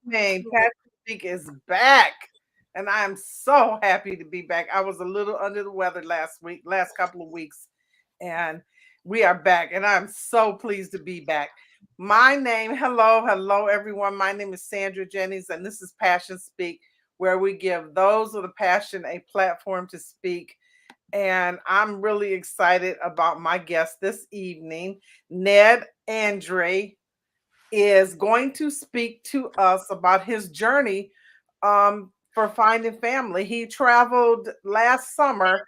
evening. Pastor Speak is back, and I am so happy to be back. I was a little under the weather last couple of weeks, and we are back, and I'm so pleased to be back. Hello, everyone. My name is Sandra Jennings, and this is Passion Speak, where we give those with a passion a platform to speak. And I'm really excited about my guest this evening, Ned Andre is going to speak to us about his journey for finding family. He traveled last summer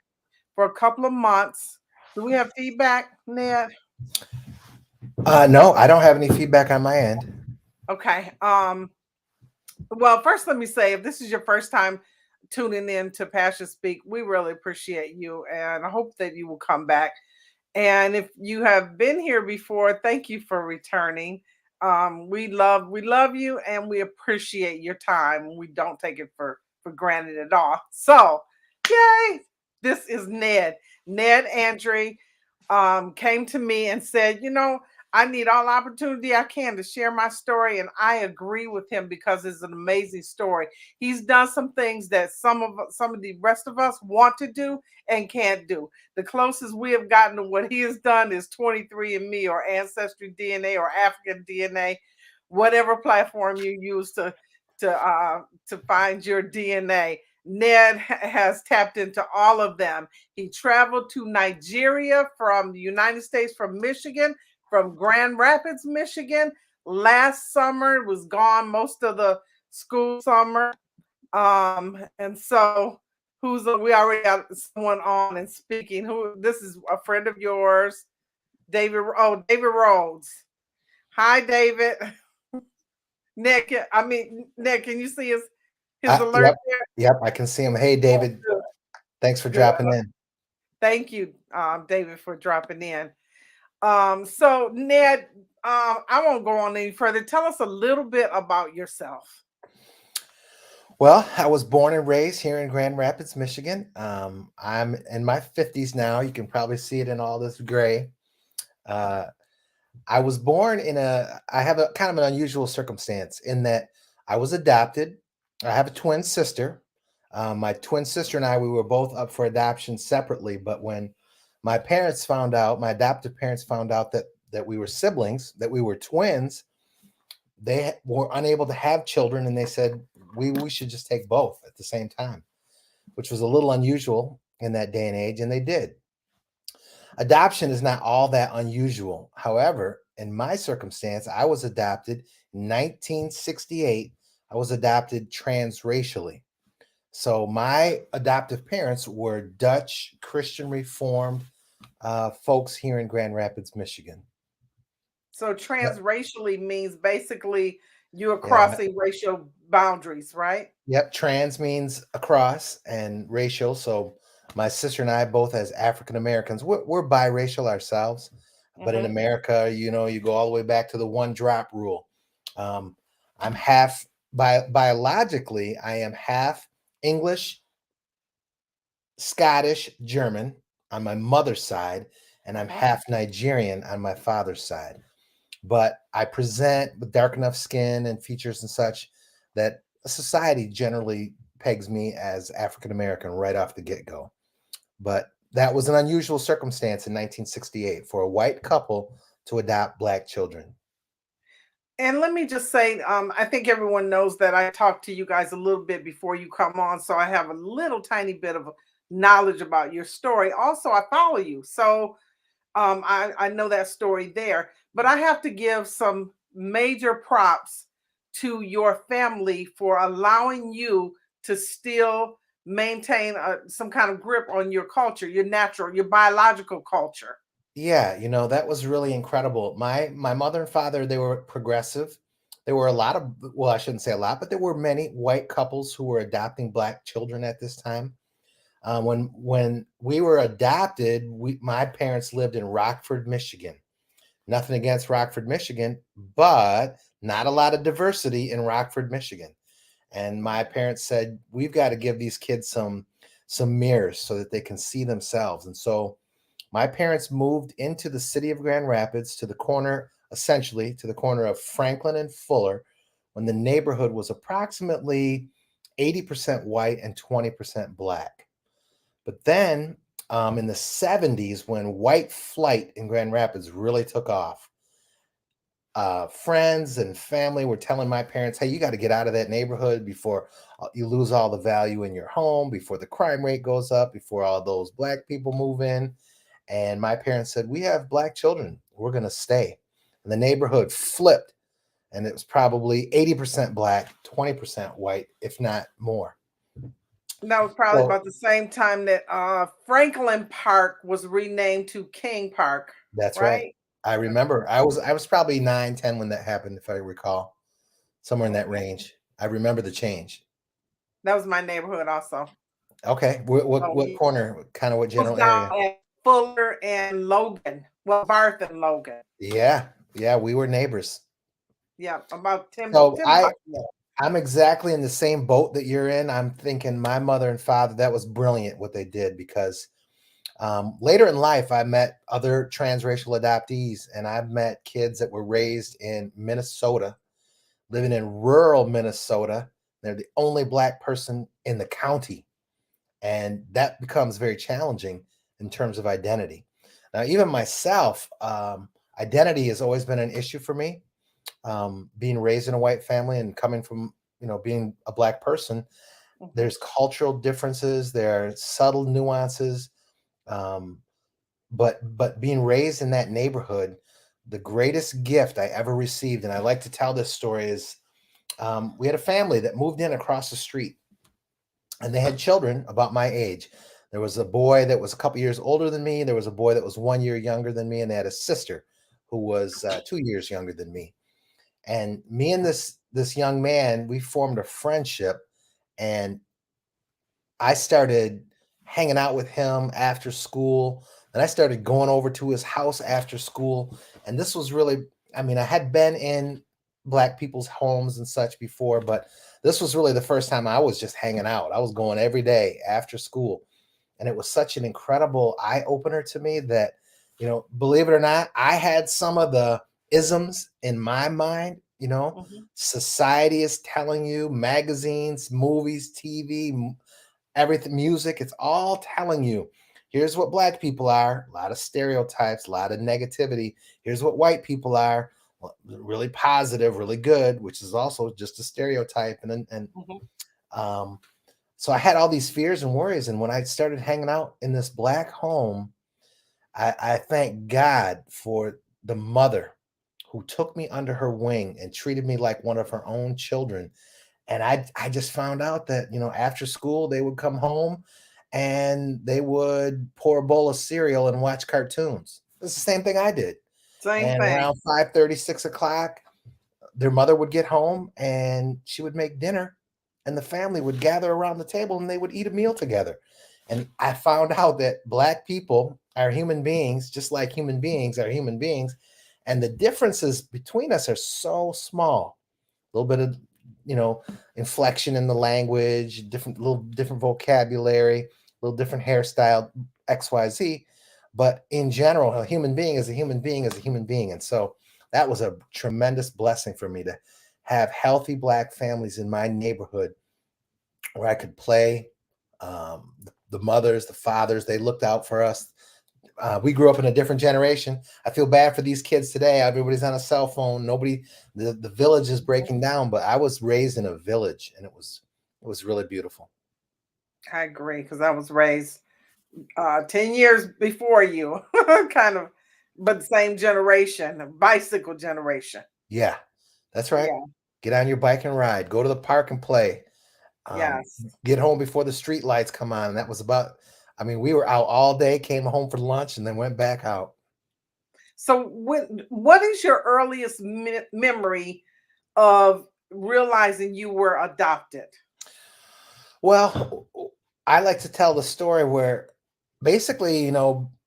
for a couple of months. Do we have feedback, Ned? No, I don't have any feedback on my end. Okay. Well, first let me say if this is your first time tuning in to Passion Speak, we really appreciate you and I hope that you will come back. And if you have been here before, thank you for returning. We love you and we appreciate your time. We don't take it for granted at all. So, yay! This is Ned. Ned Andre came to me and said, I need all opportunity I can to share my story, and I agree with him because it's an amazing story. He's done some things that some of the rest of us want to do and can't do. The closest we have gotten to what he has done is 23andMe or Ancestry DNA or African DNA, whatever platform you use to find your DNA. Ned has tapped into all of them. He traveled to Nigeria from the United States, from Michigan, from Grand Rapids, Michigan. Last summer was gone most of the school summer. And so we already got someone on and speaking. Who this is a friend of yours, David. Oh, David Rhodes. Hi, David. Nick, can you see his alert Yep, there? yep, I can see him. Hey, David, Good. thanks for Good. dropping in. Thank you, David, for dropping in. So Ned, I won't go on any further. Tell us a little bit about yourself. Well, I was born and raised here in Grand Rapids, Michigan. I'm in my 50s now. You can probably see it in all this gray. Uh, I was born I have a kind of an unusual circumstance in that I was adopted. I have a twin sister. My twin sister and I, we were both up for adoption separately, but when my adoptive parents found out that we were siblings, that we were twins, they were unable to have children, and they said we should just take both at the same time, which was a little unusual in that day and age, and they did. Adoption is not all that unusual. However, in my circumstance, I was adopted in 1968. I was adopted transracially. So my adoptive parents were Dutch Christian Reformed folks here in Grand Rapids, Michigan. So Yep. transracially means basically you're Yeah. crossing racial boundaries, right? Yep. Trans means across and racial. So my sister and I, both as African Americans, we're biracial ourselves. But in Hmm. America, you go all the way back to the one drop rule. Um, I'm half biologically, I am half English, Scottish, German on my mother's side, and I'm Hmm. half Nigerian on my father's side. But I present with dark enough skin and features and such that society generally pegs me as African American right off the get go. But that was an unusual circumstance in 1968 for a white couple to adopt black children. And let me just say, I think everyone knows that I talked to you guys a little bit before you come on, so I have a little tiny bit of knowledge about your story. Also, I follow you, so I know that story there. But I have to give some major props to your family for allowing you to still maintain some kind of grip on your culture, your natural, your biological culture. Yeah, that was really incredible. My mother and father, they were progressive. There were a lot of, well, I shouldn't say a lot, but there were many white couples who were adopting black children at this time. When we were adopted, my parents lived in Rockford, Michigan. Nothing against Rockford, Michigan, but not a lot of diversity in Rockford, Michigan. And my parents said, we've got to give these kids some mirrors so that they can see themselves. And so my parents moved into the city of Grand Rapids, to the corner, essentially to the corner of Franklin and Fuller, when the neighborhood was approximately 80% white and 20% black. But then in the 70s, when white flight in Grand Rapids really took off, friends and family were telling my parents, hey, you got to get out of that neighborhood before you lose all the value in your home, before the crime rate goes up, before all those black people move in. And my parents said, we have black children. We're going to stay. And the neighborhood flipped. And it was probably 80% black, 20% white, if not more. That was probably So about the same time that Franklin Park was renamed to King Park, that's right. right? I remember I was probably 9, 10 when that happened, if I recall, somewhere in that Okay. range. I remember the change. That was my neighborhood also. Okay. What So corner, kind of what was general area? down at Fuller and Logan. Well, Barth and Logan. Yeah. Yeah, we were neighbors. Yeah, about 10, So 10 blocks away. I'm exactly in the same boat that you're in. I'm thinking my mother and father, that was brilliant what they did, because later in life, I met other transracial adoptees, and I've met kids that were raised in Minnesota, living in rural Minnesota. They're the only black person in the county. And that becomes very challenging in terms of identity. Now, even myself, identity has always been an issue for me. Being raised in a white family and coming from, being a black person, Mhm. there's cultural differences, there are subtle nuances. Um, but being raised in that neighborhood, the greatest gift I ever received, and I like to tell this story, is we had a family that moved in across the street, and they had children about my age. There was a boy that was a couple years older than me. There was a boy that was 1 year younger than me, and they had a sister who was 2 years younger than me. And me and this young man, we formed a friendship, and I started hanging out with him after school, and I started going over to his house after school. And this was really, I mean, I had been in black people's homes and such before, but this was really the first time I was just hanging out. I was going every day after school. And it was such an incredible eye opener to me that, believe it or not, I had some of the isms in my mind. Mhm. Society is telling you, magazines, movies, TV, everything, music, it's all telling you, here's what black people are, a lot of stereotypes, a lot of negativity. Here's what white people are, really positive, really good, which is also just a stereotype. And Mhm. um, so I had all these fears and worries. And when I started hanging out in this black home, I thank God for the mother who took me under her wing and treated me like one of her own children. And I just found out that, after school, they would come home and they would pour a bowl of cereal and watch cartoons. It's the same thing I did. Same And thing. around 5:30, 6 o'clock, their mother would get home and she would make dinner, and the family would gather around the table and they would eat a meal together. And I found out that black people are human beings, just like human beings are human beings. And the differences between us are so small. A little bit of, inflection in the language, little different vocabulary, a little different hairstyle, XYZ. But in general, a human being is a human being is a human being. And so that was a tremendous blessing for me to have healthy black families in my neighborhood where I could play. The mothers, the fathers, they looked out for us. We grew up in a different generation. I feel bad for these kids today. Everybody's on a cell phone. Nobody, the village is breaking down. But I was raised in a village, and it was really beautiful. I agree because I was raised 10 years before you, kind of, but same generation, bicycle generation. Yeah, that's right. Yeah, Get on your bike and ride. Go to the park and play. Um, yes. get home before the street lights come on. And that was about. I mean, we were out all day. Came home for lunch, and then went back out. So, what is your earliest memory of realizing you were adopted? Well, I like to tell the story where basically,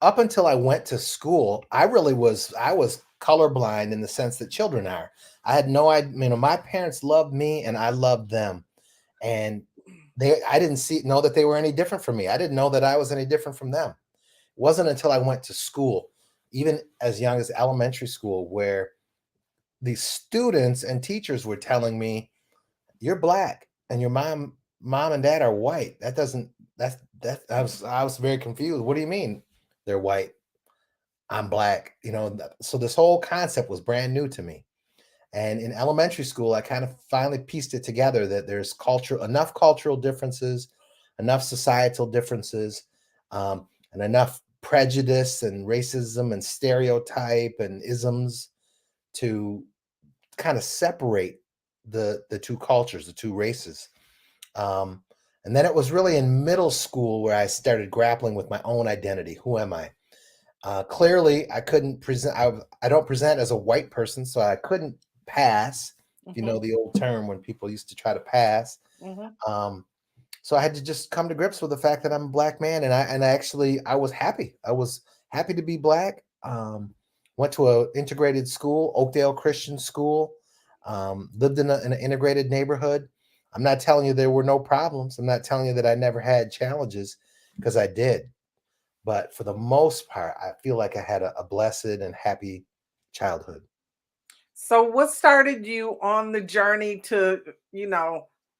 up until I went to school, I was colorblind in the sense that children are. I had no idea, my parents loved me and I loved them. And I didn't know that they were any different from me. I didn't know that I was any different from them. It wasn't until I went to school, even as young as elementary school, where the students and teachers were telling me, "You're black, and your mom and dad are white. That doesn't that." I was very confused. What do you mean they're white? I'm black. So this whole concept was brand new to me. And in elementary school, I kind of finally pieced it together that there's enough cultural differences, enough societal differences, and enough prejudice and racism and stereotype and isms to kind of separate the two cultures, the two races. Um, and then it was really in middle school where I started grappling with my own identity. Who am I? Clearly, I couldn't present. I don't present as a white person, so I couldn't pass. If you know the old term when people used to try to pass. Um, so I had to just come to grips with the fact that I'm a black man, and I was happy. I was happy to be black. Went to an integrated school, Oakdale Christian School. Lived in an integrated neighborhood. I'm not telling you there were no problems. I'm not telling you that I never had challenges, because I did. But for the most part, I feel like I had a blessed and happy childhood. So what started you on the journey to,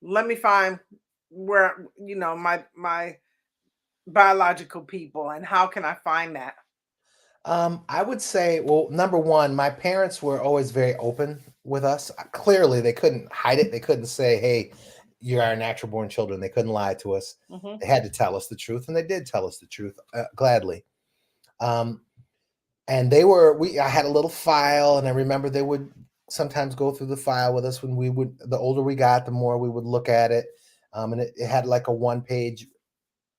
let me find where, my biological people, and how can I find that? I would say, well, number one, my parents were always very open with us. Clearly, they couldn't hide it. They couldn't say, "Hey, you're our natural born children." They couldn't lie to us. Mhm. They had to tell us the truth, and they did tell us the truth gladly. Um, and I had a little file, and I remember they would sometimes go through the file with us. The older we got, the more we would look at it. And it had like a 1 page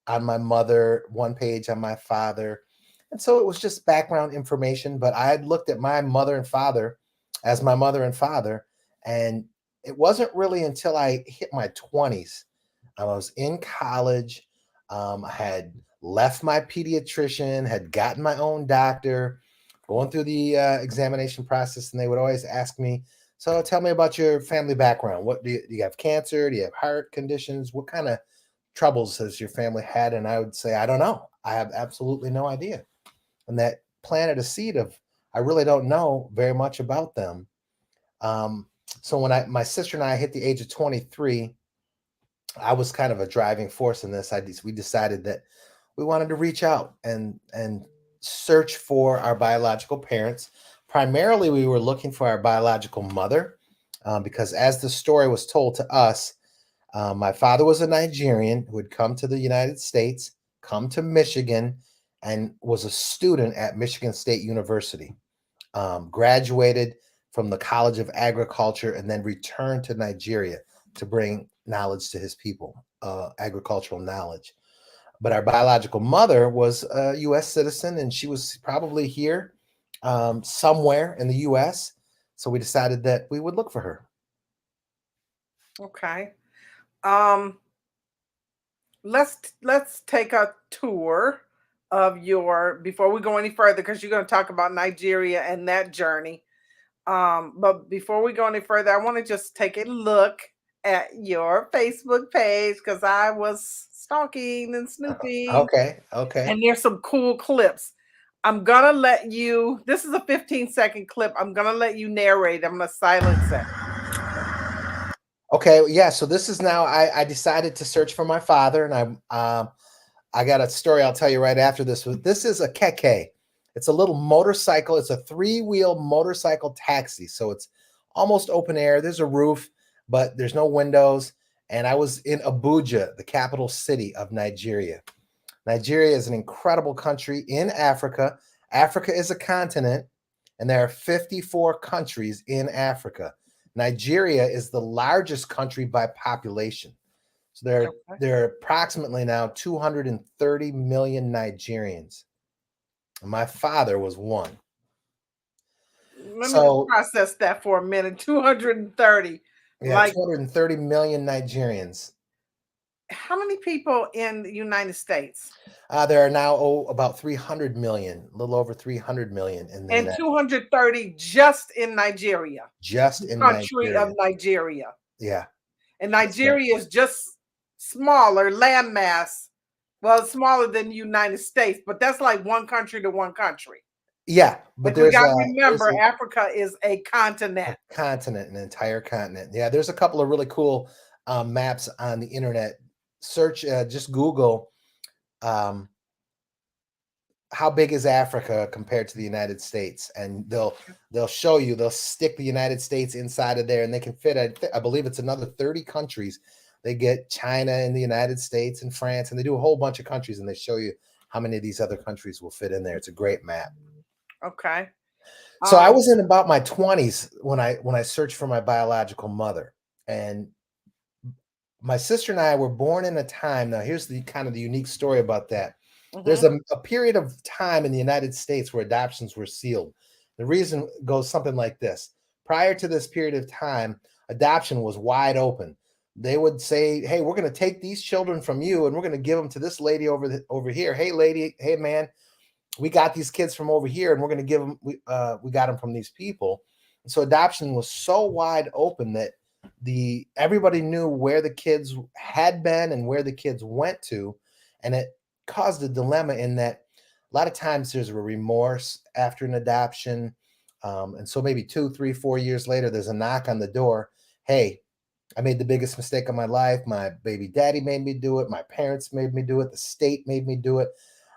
on my mother, 1 page on my father. And so it was just background information. But I had looked at my mother and father as my mother and father. And it wasn't really until I hit my 20s. I was in college. I had left my pediatrician, had gotten my own doctor, going through the examination process. And they would always ask me, "So tell me about your family background. What do you have cancer? Do you have heart conditions? What kind of troubles has your family had?" And I would say, "I don't know. I have absolutely no idea." And that planted a seed of, I really don't know very much about them. Um, so when my sister and I hit the age of 23, I was kind of a driving force in this. We decided that we wanted to reach out and search for our biological parents. Primarily, we were looking for our biological mother, because as the story was told to us, my father was a Nigerian who had come to the United States, come to Michigan, and was a student at Michigan State University. Graduated from the College of Agriculture and then returned to Nigeria to bring knowledge to his people, agricultural knowledge. But our biological mother was a U.S. citizen, and she was probably here somewhere in the U.S. So we decided that we would look for her. Okay. Um, let's take a tour of your, before we go any further, because you're going to talk about Nigeria and that journey. But before we go any further, I want to just take a look at your Facebook page, because I was stalking and snooping, Okay, okay. and there's some cool clips. I'm gonna let you, this is a 15-second clip. I'm gonna let you narrate. I'm gonna silence it. Okay, yeah. So this is now. I decided to search for my father, and I got a story I'll tell you right after this. This is a keke. It's a little motorcycle. It's a three-wheel motorcycle taxi. So it's almost open air. There's a roof, but there's no windows. And I was in Abuja, the capital city of Nigeria. Nigeria is an incredible country in Africa. Africa is a continent, and there are 54 countries in Africa. Nigeria is the largest country by population. So Okay. there are approximately now 230 million Nigerians. My father was one. Let me just So process that for a minute. 230. yeah, Like, 230 million Nigerians. how many people in the United States? There are now about 300 million, a little over 300 million in the And United, 230 just in Nigeria, just the in country of Nigeria. Nigeria. Yeah, And that's right. Nigeria is just smaller landmass. Well, it's smaller than the United States, but that's like one country to one country. Yeah, but Like we got to there's remember, Africa is a continent. a continent, an entire continent. Yeah, there's a couple of really cool maps on the internet. Search, just Google, um, how big is Africa compared to the United States, and they'll show you. They'll stick the United States inside of there, and they can fit. I believe it's another 30 countries. They get China and the United States and France, and they do a whole bunch of countries, and they show you how many of these other countries will fit in there. It's a great map. Okay. So I Um, was in about my 20s when I searched for my biological mother, and my sister and I were born in a time. Now, here's the kind of the unique story about that. There's mhm. a period of time in the United States where adoptions were sealed. The reason goes something like this. Prior to this period of time, adoption was wide open. They would say, "Hey, we're going to take these children from you, and we're going to give them to this lady over here. Hey, lady, hey, man, we got these kids from over here, and we're going to give them. We got them from these people." And so adoption was so wide open that the everybody knew where the kids had been and where the kids went to, and it caused a dilemma in that a lot of times there's a remorse after an adoption, and so maybe 2, 3, 4 years later, there's a knock on the door. Hey, I made the biggest mistake of my life. My baby daddy made me do it. My parents made me do it. The state made me do it.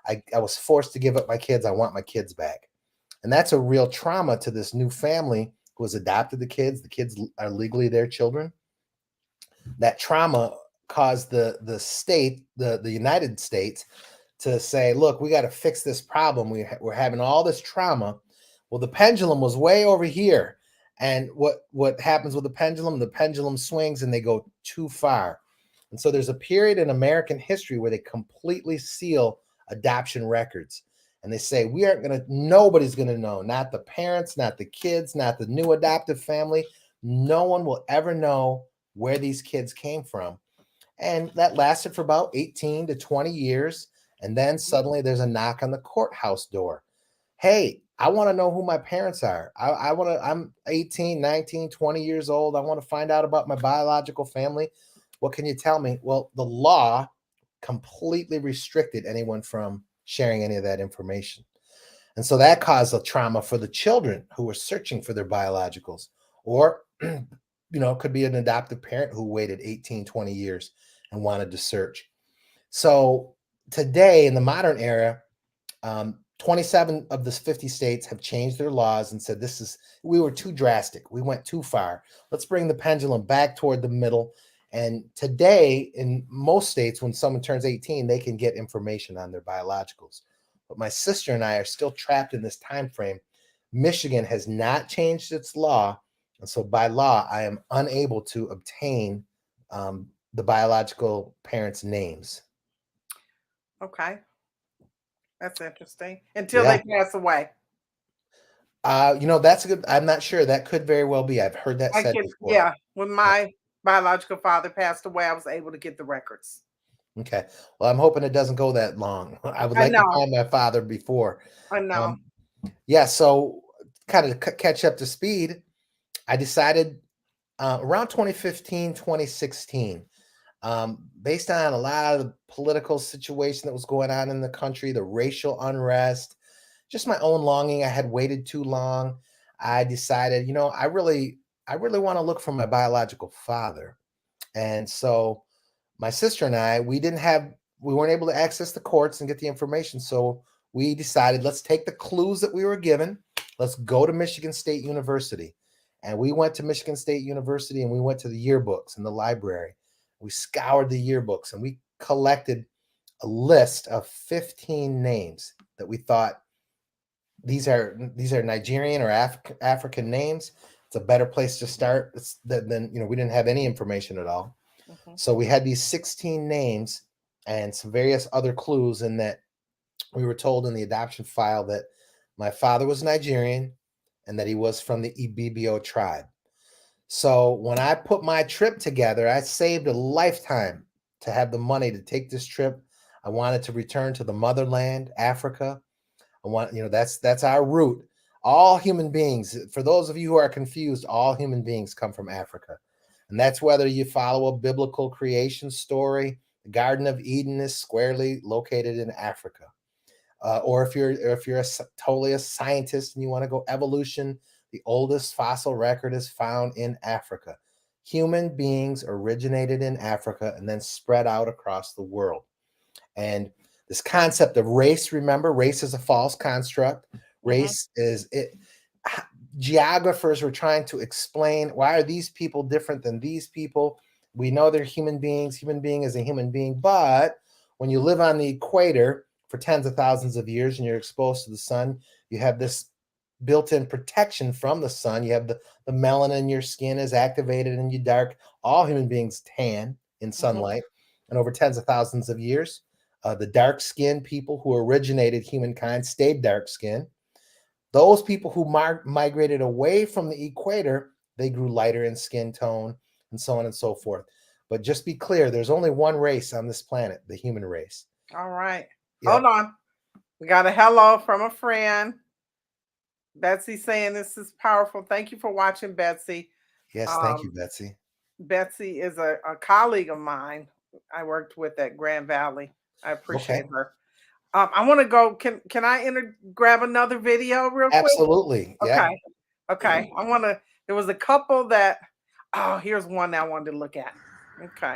I was forced to give up my kids. I want my kids back. And that's a real trauma to this new family who has adopted the kids. The kids are legally their children. That trauma caused the state, the United States, to say, look, we got to fix this problem. We're having all this trauma. Well, the pendulum was way over here. And what happens with the pendulum? The pendulum swings and they go too far. And so there's a period in American history where they completely seal adoption records. And they say, we aren't going to, nobody's going to know, not the parents, not the kids, not the new adoptive family. No one will ever know where these kids came from. And that lasted for about 18 to 20 years. And then suddenly there's a knock on the courthouse door. Hey, I want to know who my parents are. I want to, I'm 18, 19, 20 years old. I want to find out about my biological family. What can you tell me? Well, the law completely restricted anyone from sharing any of that information. And so that caused a trauma for the children who were searching for their biologicals. Or, it could be an adoptive parent who waited 18, 20 years and wanted to search. So today in the modern era, 27 of the 50 states have changed their laws and said we were too drastic. We went too far. Let's bring the pendulum back toward the middle. And today, in most states, when someone turns 18, they can get information on their biologicals. But my sister and I are still trapped in this time frame. Michigan has not changed its law. And so by law, I am unable to obtain the biological parents' names. Okay. That's interesting. Until Yeah. they pass away. That's a good. I'm not sure. That could very well be. I've heard that I said can, before. yeah. When my biological father passed away, I was able to get the records. Okay. Well, I'm hoping it doesn't go that long. I would I like to know. find my father before. I know. Um, yeah. So, kind of catch up to speed, I decided around 2015, 2016, based on a lot of the political situation that was going on in the country, the racial unrest, just my own longing. I had waited too long. I decided, I really want to look for my biological father. And so my sister and I, we weren't able to access the courts and get the information. So we decided, let's take the clues that we were given. Let's go to Michigan State University. And we went to Michigan State University and we went to the yearbooks in the library. We scoured the yearbooks and we collected a list of 15 names that we thought these are Nigerian or African names. It's a better place to start than we didn't have any information at all. Mhm. So we had these 16 names and some various other clues in that we were told in the adoption file that my father was Nigerian and that he was from the Ibibio tribe. So when I put my trip together, I saved a lifetime to have the money to take this trip. I wanted to return to the motherland, Africa. I want, that's our root. All human beings, for those of you who are confused, all human beings come from Africa. And that's whether you follow a biblical creation story. The Garden of Eden is squarely located in Africa. Or if you're totally a scientist and you want to go evolution, the oldest fossil record is found in Africa. Human beings originated in Africa and then spread out across the world. And this concept of race, remember, race is a false construct. Race is it. Geographers were trying to explain, why are these people different than these people? We know they're human beings. Human being is a human being. But when you live on the equator for tens of thousands of years and you're exposed to the sun, you have this built-in protection from the sun. You have the melanin in your skin is activated and you dark. All human beings tan in sunlight. And over tens of thousands of years, the dark-skinned people who originated humankind stayed dark-skinned. Those people who migrated away from the equator, they grew lighter in skin tone and so on and so forth. But just be clear, there's only one race on this planet, the human race. All right. Yep. Hold on. We got a hello from a friend. Betsy saying this is powerful. Thank you for watching, Betsy. Yes, thank you, Betsy. Betsy is a colleague of mine I worked with at Grand Valley. I appreciate her. I want to go. Can I grab another video real quick? Absolutely. Yeah. Okay. I want to. There was a couple that. Oh, here's one that I wanted to look at. Okay.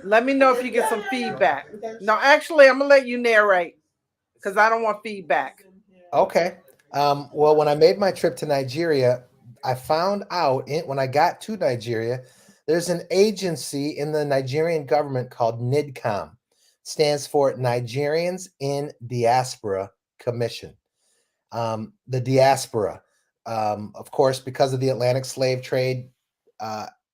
Let me know if you get some feedback. No, actually, I'm gonna let you narrate because I don't want feedback. Okay. Well, when I made my trip to Nigeria, I found out when I got to Nigeria, there's an agency in the Nigerian government called NIDCOM. Stands for Nigerians in Diaspora Commission. The diaspora, of course, because of the Atlantic slave trade,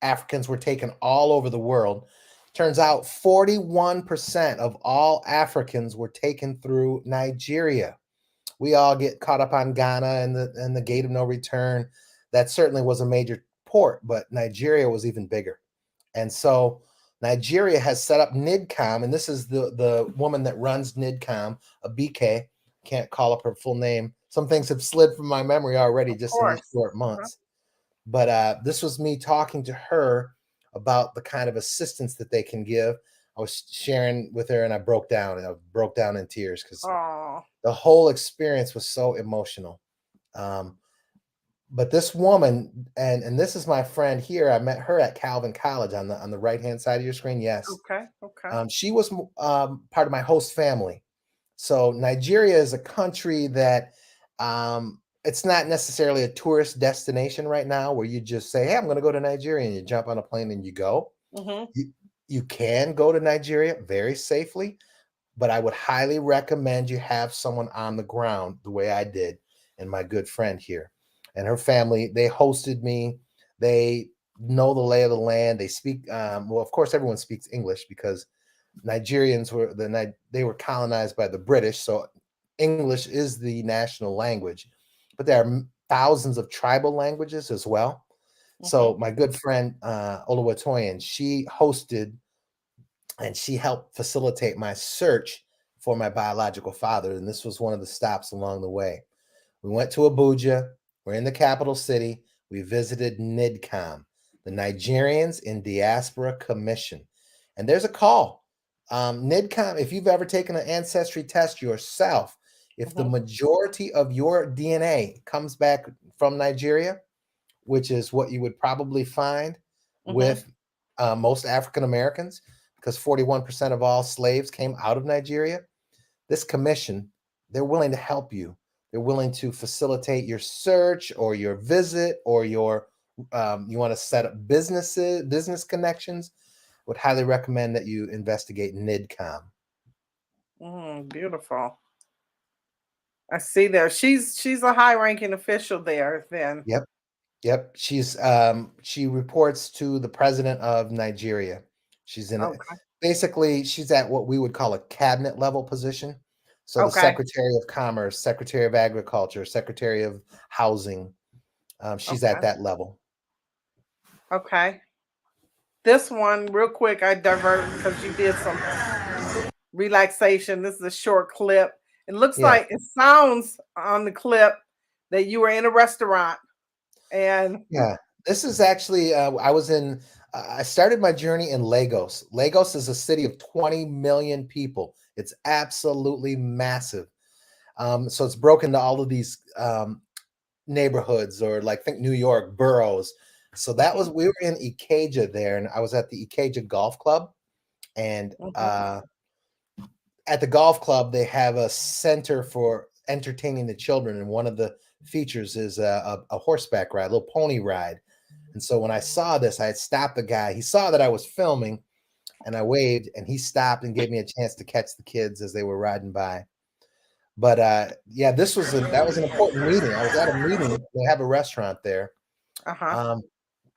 Africans were taken all over the world. Turns out 41% of all Africans were taken through Nigeria. We all get caught up on Ghana and the gate of no return. That certainly was a major port, but Nigeria was even bigger. And so Nigeria has set up NIDCOM, and this is the woman that runs NIDCOM, a BK. Can't call up her full name. Some things have slid from my memory already just in these short months. But this was me talking to her about the kind of assistance that they can give. I was sharing with her and I broke down in tears because the whole experience was so emotional. But this woman, and this is my friend here. I met her at Calvin College on the right-hand side of your screen. Yes. Okay. She was part of my host family. So Nigeria is a country that it's not necessarily a tourist destination right now where you just say, hey, I'm going to go to Nigeria, and you jump on a plane and you go. You can go to Nigeria very safely, but I would highly recommend you have someone on the ground the way I did and my good friend here. And her family, they hosted me. They know the lay of the land. They speak, well, of course, everyone speaks English because Nigerians they were colonized by the British. So English is the national language, but there are thousands of tribal languages as well. So my good friend, Oluwatoyin, she hosted and she helped facilitate my search for my biological father. And this was one of the stops along the way. We went to Abuja. We're in the capital city. We visited NIDCOM, the Nigerians in Diaspora Commission. And there's a call. NIDCOM, if you've ever taken an ancestry test yourself, if the majority of your DNA comes back from Nigeria, which is what you would probably find with most African Americans, because 41% of all slaves came out of Nigeria, this commission, they're willing to help you. They're willing to facilitate your search or your visit or your you want to set up business connections. Would highly recommend that you investigate NIDCOM. Beautiful. I see there. She's a high-ranking official there then. Yep. She's she reports to the president of Nigeria. She's in basically she's at what we would call a cabinet level position. So the Secretary of Commerce, Secretary of Agriculture, Secretary of Housing, she's at that level. Okay. This one, real quick, I divert because you did some relaxation. This is a short clip. It looks like it sounds on the clip that you were in a restaurant. And this is actually I was in I started my journey in Lagos. Lagos is a city of 20 million people. It's absolutely massive. So it's broken into all of these neighborhoods, or like think New York boroughs. So that was, Mhm, we were in Ikeja there, and I was at the Ikeja Golf Club, and mhm. at the golf club they have a center for entertaining the children, and one of the features is a horseback ride, a little pony ride. And so when I saw this, I had stopped the guy. He saw that I was filming, and I waved, and he stopped and gave me a chance to catch the kids as they were riding by. But yeah, that was an important meeting. I was at a meeting. They have a restaurant there. Uh-huh. Um,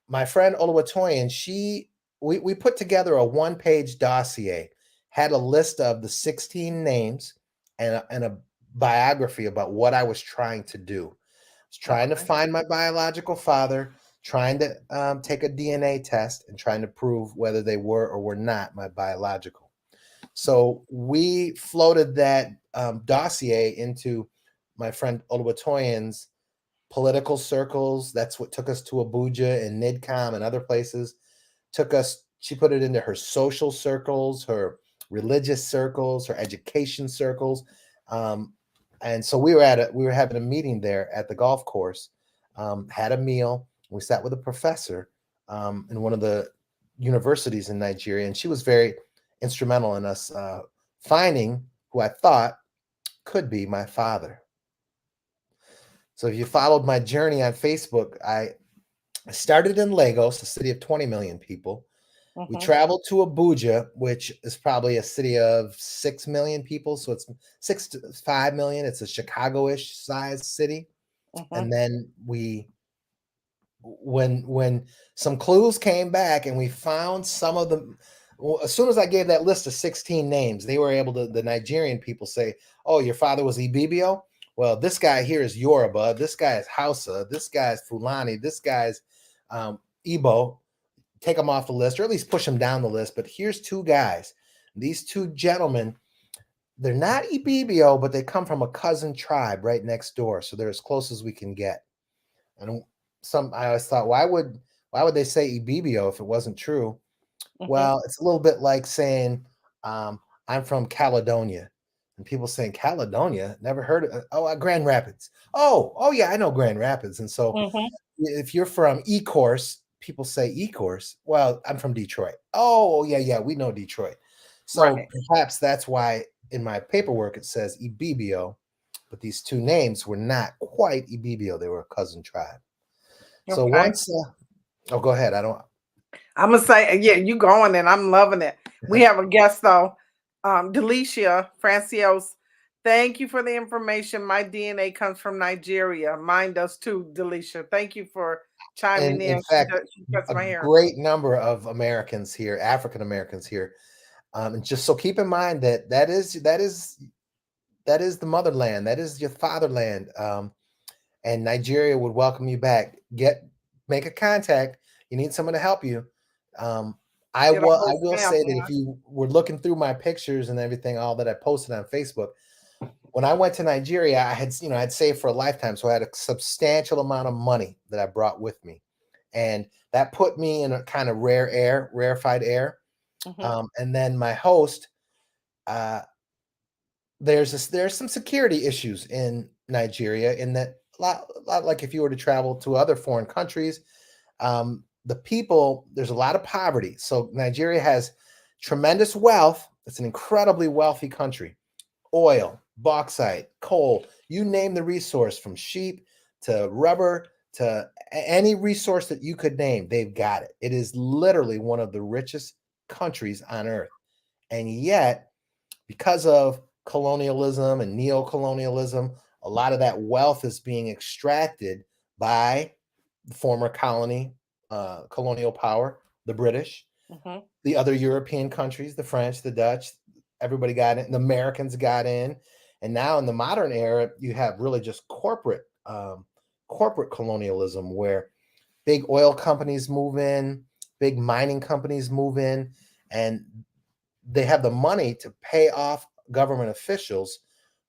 my friend Oluwatoyin, we put together a one-page dossier, had a list of the 16 names and a biography about what I was trying to do. I was trying to Okay. find my biological father, trying to take a DNA test, and trying to prove whether they were or were not my biological. So we floated that dossier into my friend Oluwatoyin's political circles. That's what took us to Abuja and NIDCOM and other places. She put it into her social circles, her religious circles, her education circles. Um, and so we were having a meeting there at the golf course, had a meal. We sat with a professor in one of the universities in Nigeria, and she was very instrumental in us finding who I thought could be my father. So if you followed my journey on Facebook, I started in Lagos, a city of 20 million people. We Mhm, traveled to Abuja, which is probably a city of 6 million people. So it's 6 to 5 million. It's a Chicago-ish size city. mhm. And then when some clues came back and we found some of them, well, as soon as I gave that list of 16 names, they were able to, the Nigerian people say, oh, your father was Ibibio? Well, this guy here is Yoruba. This guy is Hausa. This guy is Fulani. This guy's Igbo. Take them off the list, or at least push them down the list. But here's two guys. These two gentlemen, they're not Ibibio, but they come from a cousin tribe right next door. So they're as close as we can get. And I always thought, why would they say Ibibio if it wasn't true? Mhm. Well, it's a little bit like saying, I'm from Caledonia. And people saying Caledonia, never heard of, Grand Rapids. Oh yeah, I know Grand Rapids. And so Mhm. if you're from Ecorse, people say Ecorse. Well, I'm from Detroit. Oh yeah, we know Detroit. So Right. perhaps that's why in my paperwork it says Ibibio, but these two names were not quite Ibibio. They were a cousin tribe. So Okay. once, oh, go ahead. I don't. I'm gonna say, yeah, you going and I'm loving it. We have a guest though, Delicia Francios. Thank you for the information. My DNA comes from Nigeria. Mine does too, Delicia. Thank you for chiming In in. She fact, does, she cuts a my hair. great number of Americans here, African Americans here, and just so keep in mind that that is the motherland, that is your fatherland, and Nigeria would welcome you back. Make a contact. You need someone to help you. Um, Get a I whole will family, say that huh? if you were looking through my pictures and everything, all that I posted on Facebook, when I went to Nigeria, I'd saved for a lifetime, so I had a substantial amount of money that I brought with me, and that put me in a kind of rarefied air. Mhm. And then my host, uh, there's some security issues in Nigeria, in that a lot like if you were to travel to other foreign countries, the people, there's a lot of poverty. So Nigeria has tremendous wealth. It's an incredibly wealthy country. Oil, bauxite, coal, you name the resource, from sheep to rubber to any resource that you could name, they've got it. It is literally one of the richest countries on earth. And yet, because of colonialism and neo-colonialism, a lot of that wealth is being extracted by the former colonial power, the British, Mhm. the other European countries, the French, the Dutch. Everybody got in. The Americans got in, and now in the modern era, you have really just corporate colonialism, where big oil companies move in, big mining companies move in, and they have the money to pay off government officials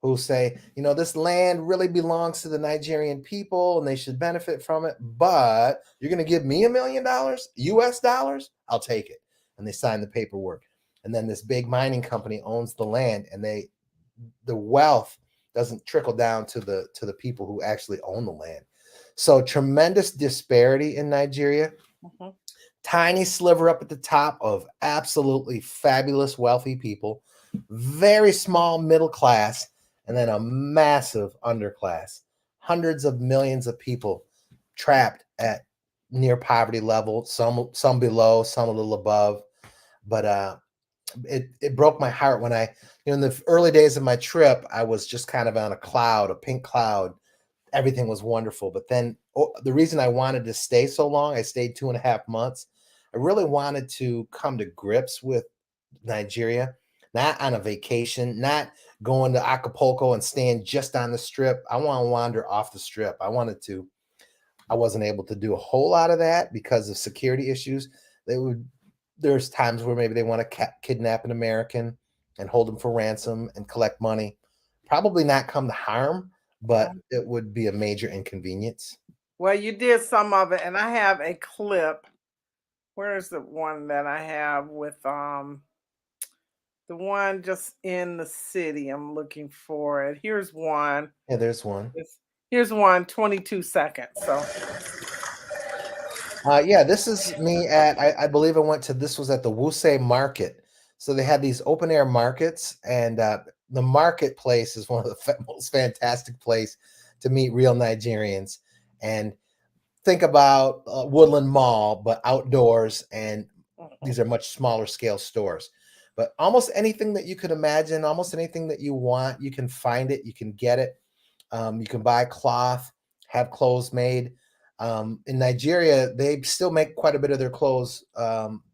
who say, this land really belongs to the Nigerian people and they should benefit from it, but you're going to give me $1 million US dollars? I'll take it. And they sign the paperwork. And then this big mining company owns the land, and the wealth doesn't trickle down to the people who actually own the land. So tremendous disparity in Nigeria. Mhm. Tiny sliver up at the top of absolutely fabulous wealthy people, very small middle class, and then a massive underclass. Hundreds of millions of people trapped at near poverty level, some below, some a little above. But it broke my heart when in the early days of my trip, I was just kind of on a pink cloud. Everything was wonderful. But then the reason I wanted to stay so long, I stayed 2.5 months. I really wanted to come to grips with Nigeria, not on a vacation, not going to Acapulco and staying just on the strip. I want to wander off the strip. I wasn't able to do a whole lot of that because of security issues. There's times where maybe they want to kidnap an American and hold him for ransom and collect money. Probably not come to harm, but it would be a major inconvenience. Well, you did some of it, and I have a clip. Where's the one that I have with the one just in the city? I'm looking for it. Here's one. Yeah, there's one. Here's one, 22 seconds. So yeah, this is me I believe this was at the Wuse Market. So they had these open air markets, and the marketplace is one of the most fantastic place to meet real Nigerians. And think about Woodland Mall, but outdoors, and these are much smaller scale stores. But almost anything that you could imagine, almost anything that you want, you can find it, you can get it. You can buy cloth, have clothes made. In Nigeria, they still make quite a bit of their clothes.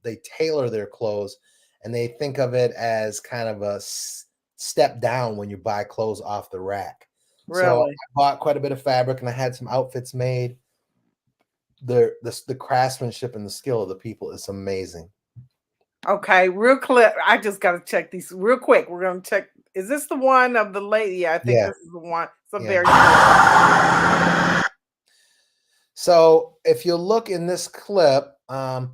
They tailor their clothes, and they think of it as kind of a step down when you buy clothes off the rack. So I bought quite a bit of fabric, and I had some outfits made. The craftsmanship and the skill of the people is amazing. Okay, real clip. I just got to check these real quick. We're going to check. Is this the one of the lady? Yeah, I think this is the one. It's a very good. So if you look in this clip, is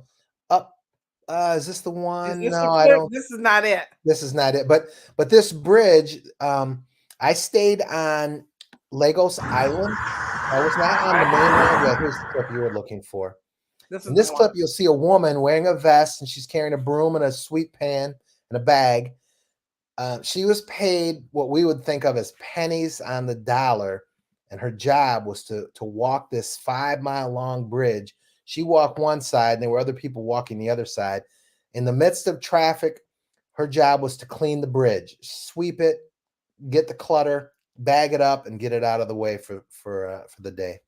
this the one? No, I don't. This is not it. This is not it. But this bridge, I stayed on Lagos Island. I was not on the mainland. Yeah, here's the clip you were looking for. In this clip, you'll see a woman wearing a vest, and she's carrying a broom and a sweet pan and a bag. She was paid what we would think of as pennies on the dollar, and her job was to walk this 5-mile-long bridge. She walked one side, and there were other people walking the other side. In the midst of traffic, her job was to clean the bridge, sweep it, get the clutter, bag it up, and get it out of the way for the day.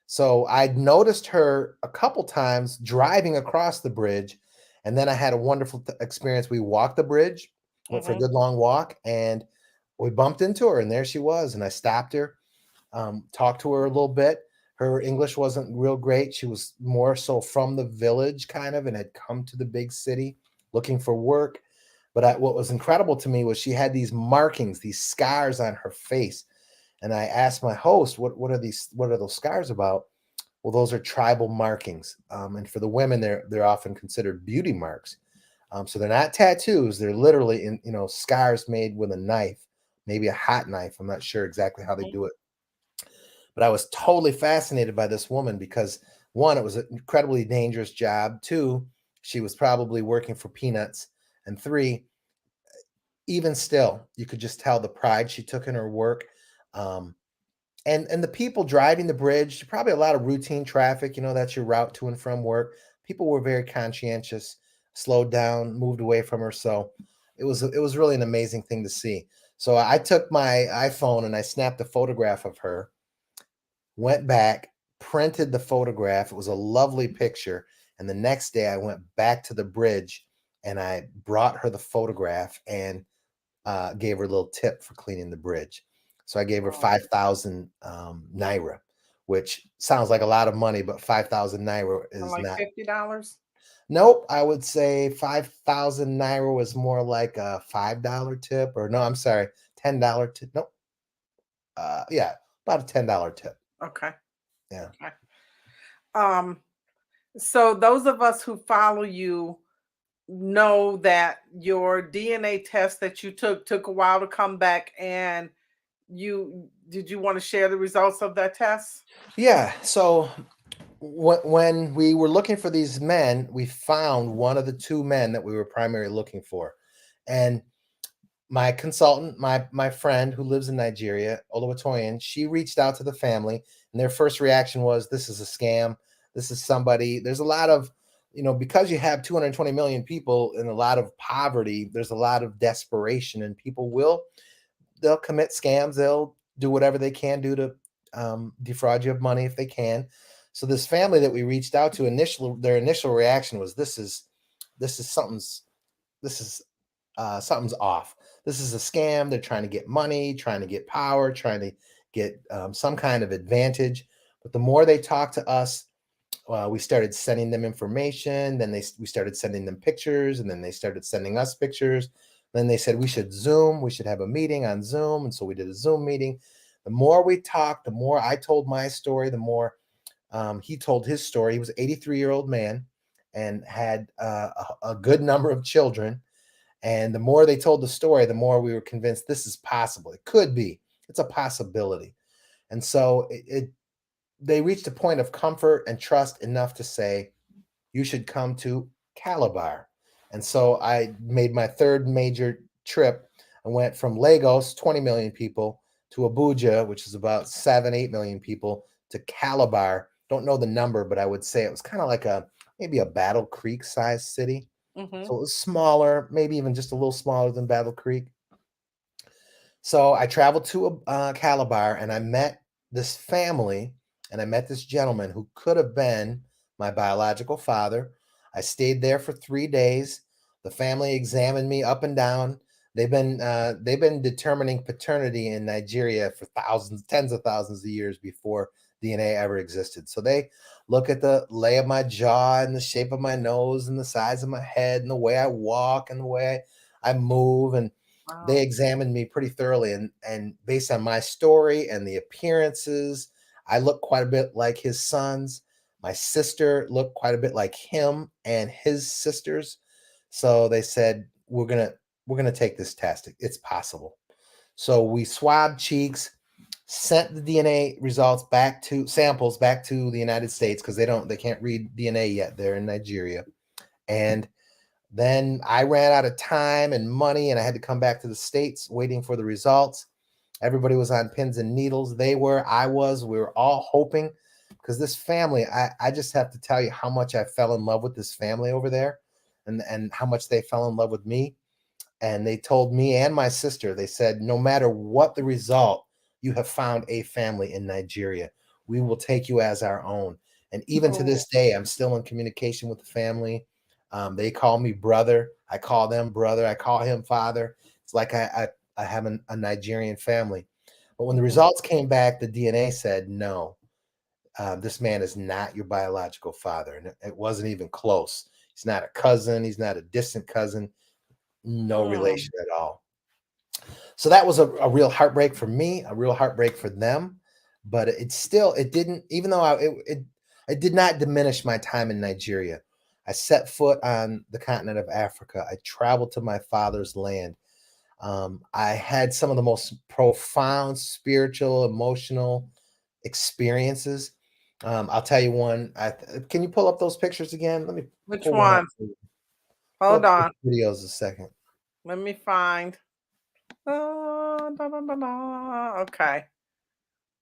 So I'd noticed her a couple times driving across the bridge, and then I had a wonderful experience. We walked the bridge, went for a good long walk, and we bumped into her, and there she was. And I stopped her, talked to her a little bit. Her English wasn't real great. She was more so from the village kind of, and had come to the big city looking for work. But what was incredible to me was she had these markings, these scars on her face. And I asked my host, what are those scars about? Well, those are tribal markings. And for the women, they're often considered beauty marks. So they're not tattoos. They're literally scars made with a knife, maybe a hot knife. I'm not sure exactly how they do it. But I was totally fascinated by this woman because, one, it was an incredibly dangerous job. Two, she was probably working for peanuts. And three, even still, you could just tell the pride she took in her work. And the people driving the bridge, probably a lot of routine traffic, that's your route to and from work. People were very conscientious, slowed down, moved away from her. So it was really an amazing thing to see. So I took my iPhone and I snapped a photograph of her, went back, printed the photograph. It was a lovely picture. And the next day I went back to the bridge and I brought her the photograph and gave her a little tip for cleaning the bridge. So I gave her 5,000 naira, which sounds like a lot of money, but 5,000 naira is like not $50. Nope, I would say 5,000 naira was more like a $5 tip, or no, I'm sorry, $10 tip. Nope. Yeah, about a $10 tip. Okay. Yeah. Okay. So those of us who follow you know that your DNA test that you took a while to come back, and you want to share the results of that test? Yeah. So when we were looking for these men, we found one of the two men that we were primarily looking for. And my consultant, my friend who lives in Nigeria, Oluwatoyin, she reached out to the family, and their first reaction was, "This is a scam. This is somebody." There's a lot of, because you have 220 million people and a lot of poverty. There's a lot of desperation, and people they'll commit scams. They'll do whatever they can do to defraud you of money if they can. So this family that we reached out to, their initial reaction was, this is something's off. This is a scam. They're trying to get money, trying to get power, trying to get some kind of advantage. But the more they talked to us, we started sending them information. Then we started sending them pictures, and then they started sending us pictures. Then they said we should Zoom. We should have a meeting on Zoom, and so we did a Zoom meeting. The more we talked, the more I told my story, the more he told his story. He was an 83-year-old man and had a good number of children. And the more they told the story, the more we were convinced this is possible. It could be. It's a possibility. And so they reached a point of comfort and trust enough to say, you should come to Calabar. And so I made my third major trip. I went from Lagos, 20 million people, to Abuja, which is about 7-8 million people, to Calabar. Don't know the number, but I would say it was kind of like maybe a Battle Creek sized city. Mm-hmm. So it was smaller, maybe even just a little smaller than Battle Creek. So I traveled to Calabar, and I met this family, and I met this gentleman who could have been my biological father. I stayed there for 3 days. The family examined me up and down. They've been determining paternity in Nigeria for tens of thousands of years before DNA ever existed. So they look at the lay of my jaw and the shape of my nose and the size of my head and the way I walk and the way I move, and Wow. they examined me pretty thoroughly. And based on my story and the appearances, I look quite a bit like his sons. My sister looked quite a bit like him and his sisters. So they said, we're gonna take this test. It's possible. So we swabbed cheeks, sent the DNA samples back to the United States, because they can't read DNA yet. They're in Nigeria. And then I ran out of time and money, and I had to come back to the States waiting for the results. Everybody was on pins and needles. We were all hoping, because this family, I just have to tell you how much I fell in love with this family over there, and how much they fell in love with me. And they told me and my sister, they said, no matter what the result, you have found a family in Nigeria. We will take you as our own. And even to this day, I'm still in communication with the family. They call me brother. I call them brother. I call him father. It's like I have a Nigerian family. But when the results came back, the DNA said, no, this man is not your biological father. And it wasn't even close. He's not a cousin. He's not a distant cousin. No relation at all. So that was a real heartbreak for me, a real heartbreak for them. But it didn't, even though it did not diminish my time in Nigeria. I set foot on the continent of Africa. I traveled to my father's land. I had some of the most profound spiritual, emotional experiences. I'll tell you one. Can you pull up those pictures again? Let me Which pull one up. one? Pull Hold up those on. videos a second. Let me find. Okay.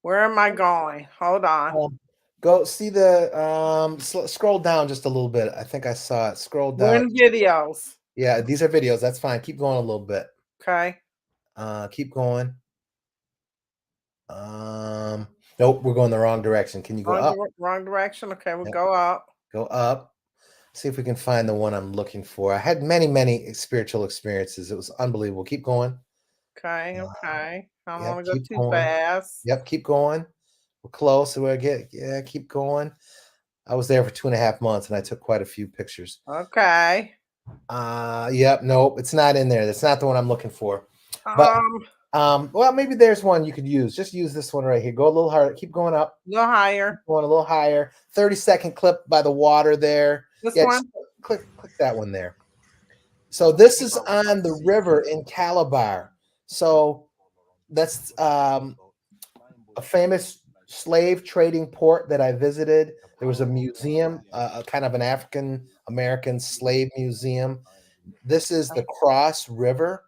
Where am I going? Hold on. Go see the scroll down just a little bit. I think I saw it. Scroll We're down. in videos. Yeah, these are videos. That's fine. Keep going a little bit. Okay. Keep going. Nope, we're going the wrong direction. Can you go up? Wrong direction. Okay, we'll Yep, go up. go up. See if we can find the one I'm looking for. I had many, many spiritual experiences. It was unbelievable. Keep going. Okay, Uh, okay. I don't yep, want to go keep too going. fast. Yep, keep going. We're close. Yeah, keep going. I was there for 2.5 months, and I took quite a few pictures. Okay. Yep, nope, it's not in there. That's not the one I'm looking for. But Um, Well, maybe there's one you could use. Just use this one right here. Go a little harder. Keep going up. No higher. Going a little higher. 30-second clip by the water there. This Yeah, one? click that one there. So this is on the river in Calabar. So that's a famous slave trading port that I visited. There was a museum, kind of an African American slave museum. This is the Cross River.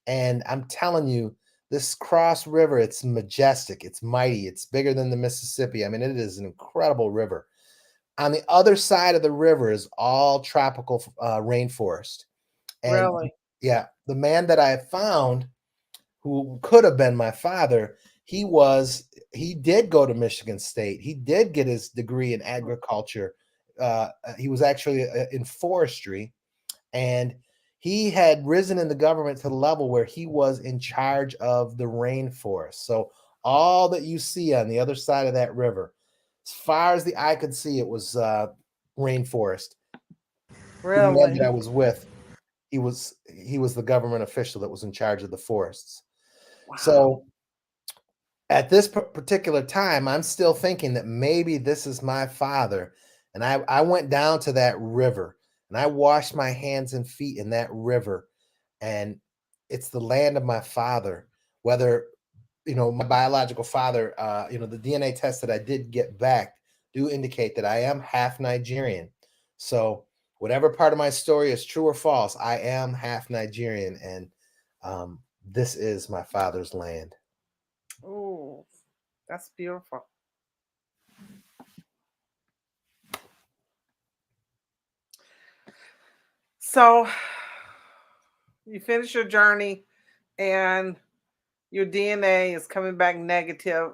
And I'm telling you, this Cross River, it's majestic, it's mighty, it's bigger than the Mississippi. I mean, it is an incredible river. On the other side of the river is all tropical rainforest. And Really? yeah, the man that I found who could have been my father, he did go to Michigan State. He did get his degree in agriculture. He was actually in forestry, and he had risen in the government to the level where he was in charge of the rainforest. So all that you see on the other side of that river, as far as the eye could see, it was rainforest. The man Really? that I was with, he was the government official that was in charge of the forests. Wow. So at this particular time, I'm still thinking that maybe this is my father. And I went down to that river and I washed my hands and feet in that river. And it's the land of my father. Whether, my biological father, the DNA test that I did get back do indicate that I am half Nigerian. So whatever part of my story is true or false, I am half Nigerian. And this is my father's land. Oh, that's beautiful. So you finish your journey and your DNA is coming back negative.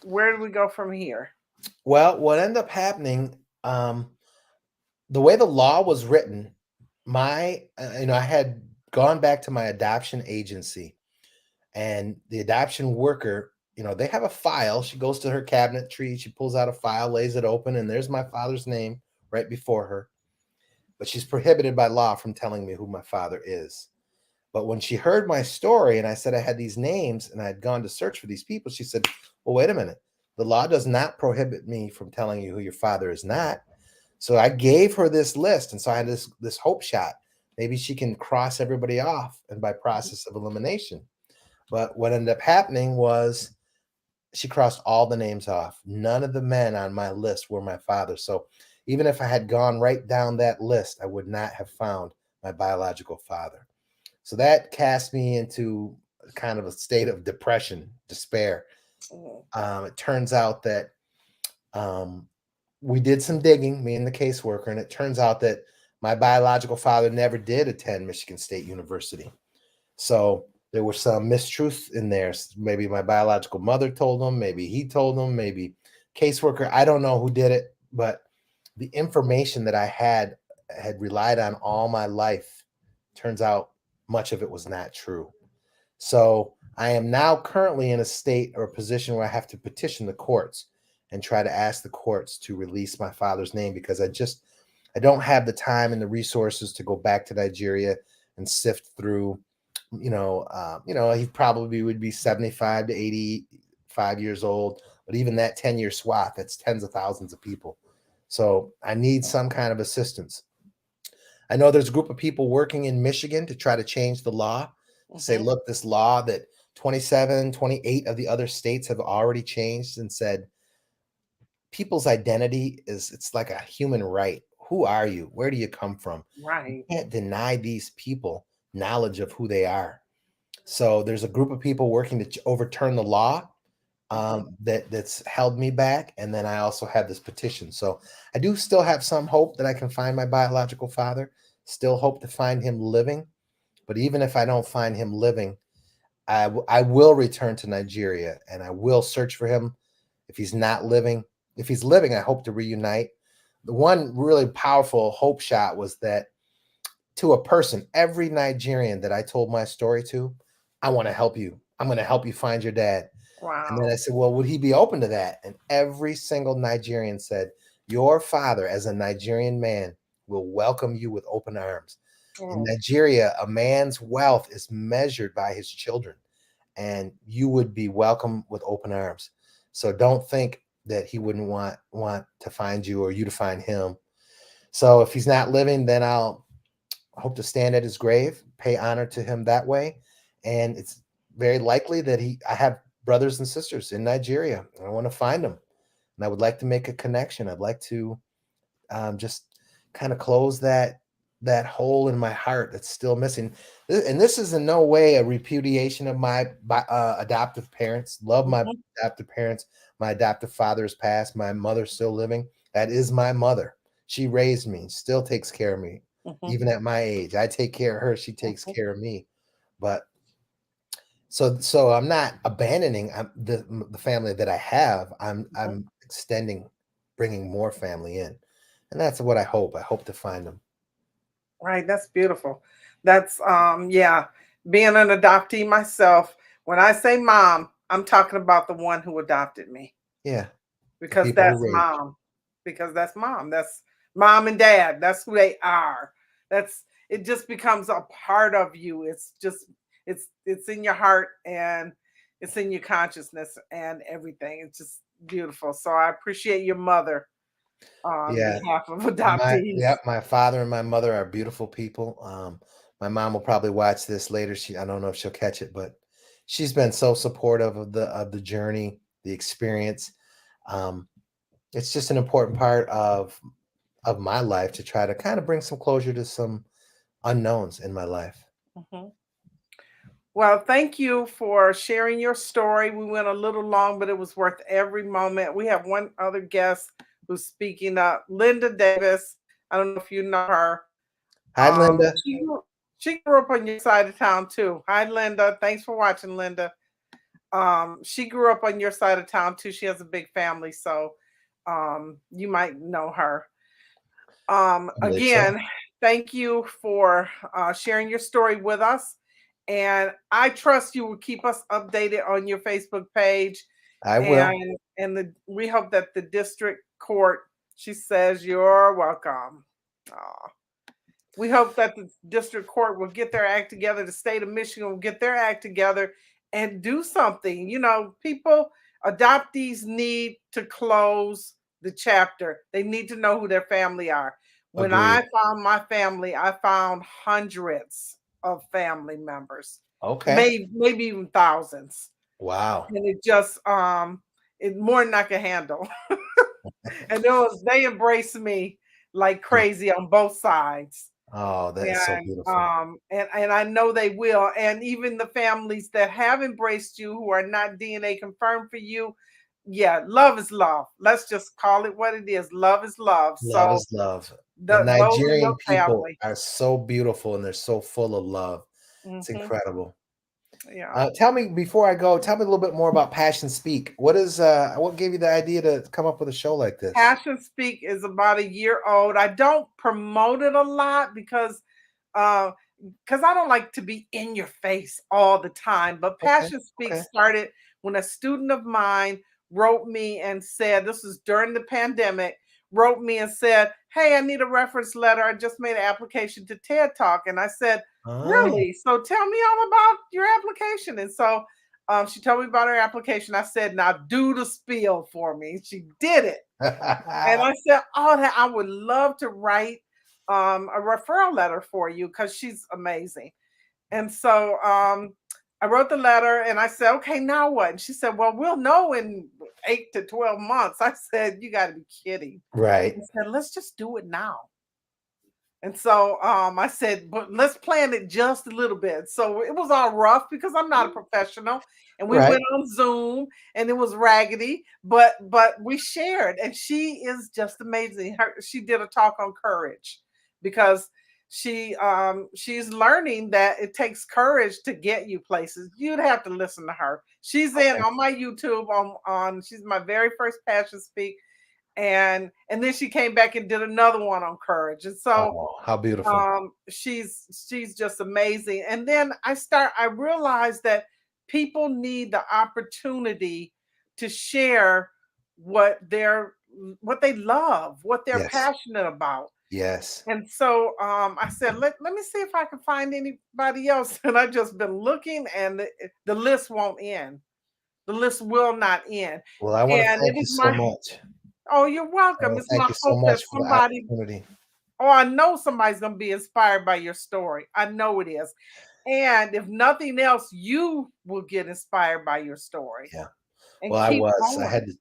Where do we go from here? Well, what ended up happening, the way the law was written, I had gone back to my adoption agency, and the adoption worker, they have a file. She goes to her cabinetry, she pulls out a file, lays it open, and there's my father's name right before her. But she's prohibited by law from telling me who my father is. But when she heard my story and I said I had these names and I had gone to search for these people, she said, well, wait a minute. The law does not prohibit me from telling you who your father is not. So I gave her this list. And so I had this hope shot. Maybe she can cross everybody off and by process of elimination. But what ended up happening was she crossed all the names off. None of the men on my list were my father. So even if I had gone right down that list, I would not have found my biological father. So that cast me into kind of a state of depression, despair. It turns out that we did some digging, me and the caseworker, and it turns out that my biological father never did attend Michigan State University. So there was some mistruth in there. Maybe my biological mother told him, maybe he told him, maybe caseworker. I don't know who did it, but the information that I had relied on all my life. Turns out much of it was not true. So I am now currently in a state or a position where I have to petition the courts and try to ask the courts to release my father's name, because I don't have the time and the resources to go back to Nigeria and sift through, he probably would be 75 to 85 years old, but even that 10-year swath, that's tens of thousands of people. So I need some kind of assistance. I know there's a group of people working in Michigan to try to change the law. Say, look, this law that 27, 28 of the other states have already changed and said people's identity it's like a human right. Who are you? Where do you come from? You Right. can't deny these people knowledge of who they are. So there's a group of people working to overturn the law that's held me back. And then I also have this petition. So I do still have some hope that I can find my biological father, still hope to find him living. But even if I don't find him living, I will return to Nigeria and I will search for him. If he's not living, if he's living, I hope to reunite. The one really powerful hope shot was that to a person, every Nigerian that I told my story to, I want to help you. I'm going to help you find your dad. And then I Wow. said, well, would he be open to that? And every single Nigerian said, your father, as a Nigerian man, will welcome you with open arms. In Mm. Nigeria, a man's wealth is measured by his children. and you would be welcome with open arms. So don't think that he wouldn't want to find you or you to find him. So if he's not living, then I'll hope to stand at his grave, pay honor to him that way. And it's very likely that I have brothers and sisters in Nigeria. I want to find them, and I would like to make a connection. I'd like to just kind of close that hole in my heart that's still missing. And this is in no way a repudiation of my adoptive parents. Love my Mhm, adoptive parents. My adoptive father is passed. My mother's still living. That is my mother. She raised me, still takes care of me, mhm, even at my age. I take care of her. She takes mhm. care of me. But so I'm not abandoning the family that I have. Mhm. I'm extending, bringing more family in, and that's what I hope. I hope to find them. Right, that's beautiful. That's yeah, being an adoptee myself, when I say mom, I'm talking about the one who adopted me Yeah, the because people who that's raised you. mom. Because that's mom. That's mom and dad. That's who they are. That's it just becomes a part of you. It's just it's in your heart and it's in your consciousness and everything. It's just beautiful. So I appreciate your mother on Yeah, behalf of adoptees. my father and my mother are beautiful people. My mom will probably watch this later. I don't know if she'll catch it, but she's been so supportive of the journey, the experience. Um, it's just an important part of my life to try to kind of bring some closure to some unknowns in my life. Mhm. Well, thank you for sharing your story. We went a little long, but it was worth every moment. We have one other guest who's speaking up, Linda Davis. I don't know if you know her. Hi, Linda. She grew up on your side of town too. Hi, Linda. Thanks for watching, Linda. She grew up on your side of town too. She has a big family, so you might know her. I believe so. Again, thank you for sharing your story with us. And I trust you will keep us updated on your Facebook page. I will. We hope that the district court, she says you're welcome. Aw. We hope that the district court will get their act together. The state of Michigan will get their act together and do something. You know, people, adoptees need to close the chapter. They need to know who their family are. When Agreed. I found my family, I found hundreds of family members, Okay. maybe even thousands. Wow. And it just it more than I can handle. And they embraced me like Mm. crazy on both sides. Oh, that is so beautiful. And I know they will. And even the families that have embraced you who are not DNA confirmed for you, yeah, love is love. Let's just call it what it is. Love is love. Love So is love. The those are your Nigerian people family. are so beautiful and they're so full of love. It's Hmm. incredible. Yeah. Tell me before I go, tell me a little bit more about Passion Speak. What gave you the idea to come up with a show like this? Passion Speak is about a year old. I don't promote it a lot uh because I don't like to be in your face all the time. But Okay. Passion Speak Okay. started when a student of mine wrote me and said, this was during the pandemic, wrote me and said, hey, I need a reference letter. I just made an application to TED Talk. And I said, Oh. really? So tell me all about your application. And so she told me about her application. I said, now do the spiel for me. She did it. And I said, oh, that I would love to write a referral letter for you because she's amazing. And so I wrote the letter and I said, okay, now what? And she said, well, we'll know in 8 to 12 months. I said, you got to be kidding. I Right. said, let's just do it now. And so I said, but let's plan it just a little bit. So it was all rough because I'm not a professional. And we Right. went on Zoom and it was raggedy, but we shared. And she is just amazing. She did a talk on courage because she's learning that it takes courage to get you places. You'd have to listen to her. She's in Okay. on my YouTube on she's my very first Passion Speak, and then she came back and did another one on courage. And so Oh, how beautiful. she's just amazing. And then I realized that people need the opportunity to share what they're what they love, what they're Yes. passionate about. Yes. And so I said, let me see if I can find anybody else. And I just been looking, and the list won't end. The list will not end. Well, I want to And thank it you is so my, much. oh, you're I welcome. want It's to thank my you so hope much that for the somebody, opportunity. oh, I know somebody's going to be inspired by your story. I know it is. And if nothing else, you will get inspired by your story Yeah. and Well, I keep was. I going.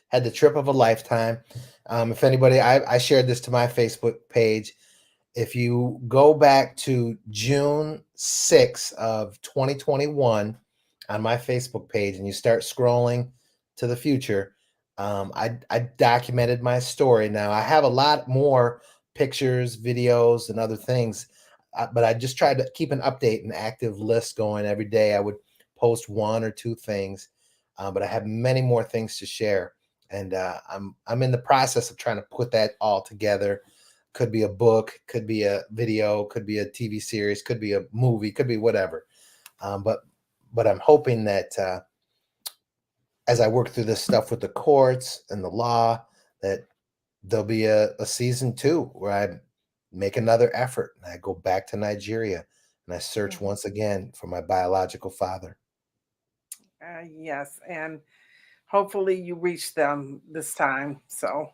had the trip of a lifetime. If anybody, I shared this to my Facebook page. If you go back to June 6th of 2021 on my Facebook page and you start scrolling to the future, I documented my story. Now I have a lot more pictures, videos, and other things, but I just tried to keep an update, an active list going every day. I would post one or two things, but I have many more things to share, and I'm in the process of trying to put that all together. Could be a book, could be a video, could be a TV series, could be a movie, could be whatever. But I'm hoping that as I work through this stuff with the courts and the law, that there'll be a season two where I make another effort and I go back to Nigeria and I search Mhm. once again for my biological father. Yes. And hopefully you reach them this time. So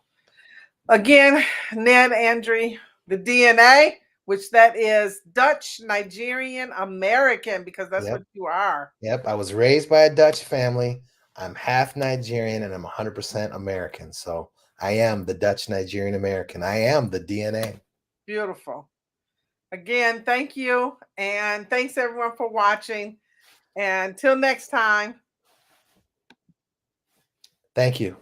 again, Ned Andree, the DNA, which that is Dutch Nigerian American, because that's what Yep. you are. Yep. I was raised by a Dutch family. I'm half Nigerian and I'm 100% American. So I am the Dutch Nigerian American. I am the DNA. Beautiful. Again, thank you. And thanks everyone for watching. And till next time. Thank you.